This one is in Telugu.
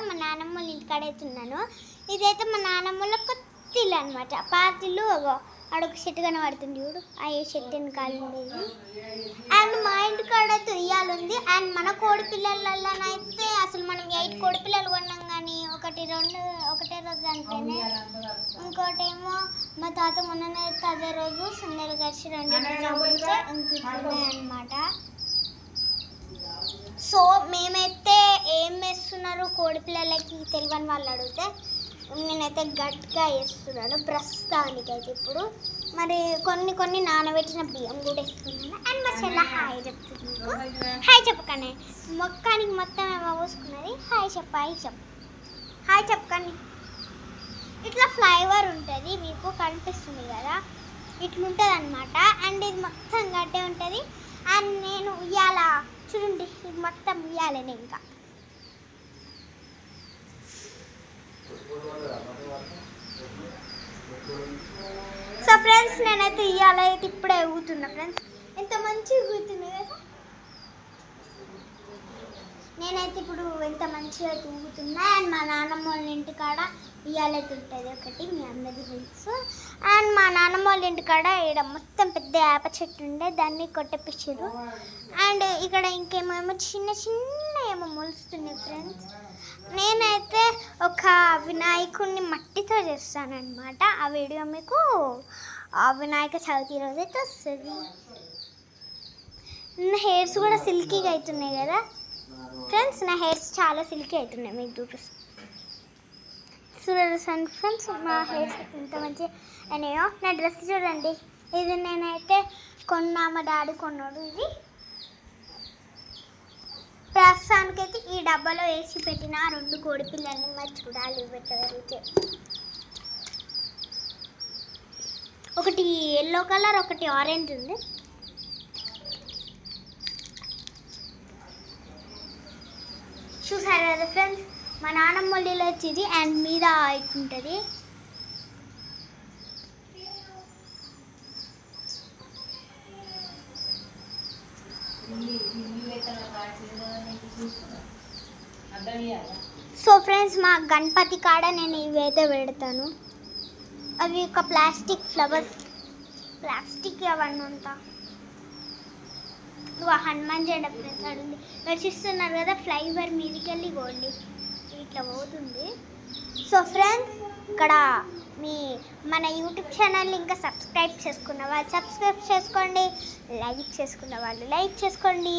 మా నాన్నమ్మ వాళ్ళ ఇంటికాడ అయితే ఉన్నాను. ఇదైతే మా నాన్నమ్మ వాళ్ళ కొత్త ఇల్లు అనమాట. పాత ఇల్లు అడొక చెట్టు కనబడుతుంది చూడు, ఆ చెట్టు వెనకాల ఉండేది. అండ్ మా ఇంటికాడ అయితే ఉయ్యాలుంది. అండ్ మన కోడి పిల్లలైతే అసలు మనం 8 కోడి పిల్లలు కొన్నాం కానీ ఒకటే రోజు చనిపోయినాయి. ఇంకోటేమో మా తాత మొన్ననైతే అదే రోజు సుందర కలిసి 2 చంపితే ఇంకున్నాయి అనమాట. సో మేమైతే ఏం వేస్తున్నారు కోడి పిల్లలకి తెలియని వాళ్ళు అడిగితే నేనైతే గట్టిగా వేస్తున్నాను ప్రస్తుతానికైతే. ఇప్పుడు మరి కొన్ని నానబెట్టిన బియ్యం కూడా వేస్తున్నాను. అండ్ మా చెల్ల హాయ్ చెప్తుంది. మీకు హాయ్ చెప్పకండి, మొక్కానికి మొత్తం ఏమో పోసుకున్నది. హాయ్ చెప్పకండి. ఇట్లా ఫ్లైఓవర్ ఉంటుంది, మీకు కనిపిస్తుంది కదా, ఇట్లుంటుంది అనమాట. అండ్ ఇది మొత్తం గడ్డే ఉంటుంది. అండ్ నేను ఉయ్యాల చూడండి, ఇది మొత్తం ఉయ్యాలనే. ఇంకా సో ఫ్రెండ్స్ నేనైతే ఉయ్యాలైతే ఇప్పుడే ఊగుతున్నా. ఫ్రెండ్స్ ఎంత మంచిగా ఊగుతున్నాయి కదా, నేనైతే ఇప్పుడు ఎంత మంచిగా ఊగుతున్నా. అండ్ మా నాన్నమ్మ వాళ్ళ ఇంటికాడ ఉయ్యాలైతే ఉంటుంది ఒకటి, మీ అందరికీ తెలుసు. అండ్ మా నాన్నమ్మ వాళ్ళ ఇంటికాడ ఇక్కడ మొత్తం పెద్ద వేప చెట్టు ఉండే, దాన్ని కొట్టేపించారు. అండ్ ఇక్కడ ఇంకేమేమో చిన్న ఏమో మొలుస్తున్నాయి. ఫ్రెండ్స్ నేనైతే ఒక వినాయకుడిని మట్టితో చేస్తానన్నమాట. ఆ వీడియో మీకు వినాయక చవితి రోజు అయితే వస్తుంది. నా హెయిర్స్ కూడా సిల్కీగా అవుతున్నాయి కదా ఫ్రెండ్స్, నా హెయిర్స్ చాలా సిల్కీ అవుతున్నాయి. మీకు చూడండి ఫ్రెండ్స్, మా హెయిర్స్ ఎంత మంచిగా అయినాయో. నా డ్రెస్ చూడండి, ఇది నేనైతే కొన్నా, మా డాడీ కొన్నాడు. ఇది ప్రస్తుతానికైతే ఈ డబ్బాలో వేసి పెట్టిన 2 కోడి పిల్లల్ని మరి చూడాలి పెట్టగలిగితే. ఒకటి ఎల్లో కలర్, ఒకటి ఆరెంజ్ ఉంది. చూసారు కదా ఫ్రెండ్స్, మా నాన్నమ్మ వాళ్ళ వచ్చేది అండ్ మీద ఇట్లుంటుంది. సో ఫ్రెండ్స్ మా గణపతి కాడ నేను ఇవైతే పెడతాను. అవి ఒక ప్లాస్టిక్ ఫ్లవర్స్, ప్లాస్టిక్ అవన్నీ అంతా. హనుమాన్ జెండా ఫ్రెండ్స్ అడుంది, దర్శిస్తున్నారు కదా, ఫ్లైఓవర్ మీదకి వెళ్ళి గోండి ఇట్లా పోతుంది. సో ఫ్రెండ్స్ ఇక్కడ మన యూట్యూబ్ ఛానల్ని ఇంకా సబ్స్క్రైబ్ చేసుకున్న వాళ్ళు సబ్స్క్రైబ్ చేసుకోండి, లైక్ చేసుకున్న వాళ్ళు లైక్ చేసుకోండి.